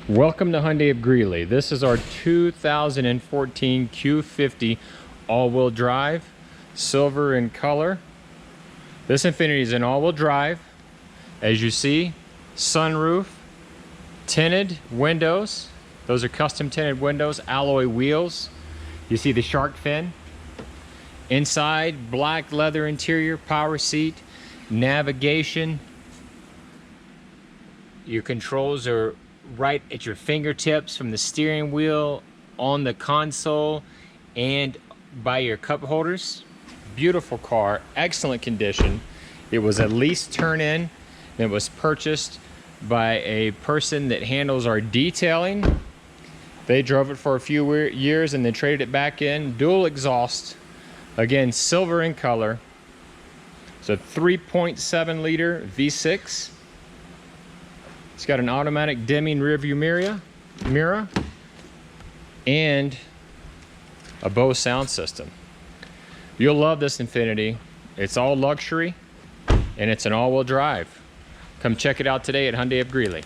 Welcome to Hyundai of Greeley. This is our 2014 Q50 all-wheel drive, silver in color. This Infiniti is an all-wheel drive. As you see, sunroof, tinted windows. Those are custom tinted windows, alloy wheels. You see the shark fin. Inside, black leather interior, power seat, navigation. Your controls are right at your fingertips from the steering wheel, on the console, and by your cup holders. Beautiful car, excellent condition. It was a lease turn-in. It was purchased by a person that handles our detailing. They drove it for a few years and then traded it back in. Dual exhaust, again, silver in color. It's a 3.7 liter V6. It's got an automatic dimming rearview mirror and a Bose sound system. You'll love this Infiniti. It's all luxury and it's an all-wheel drive. Come check it out today at Hyundai of Greeley.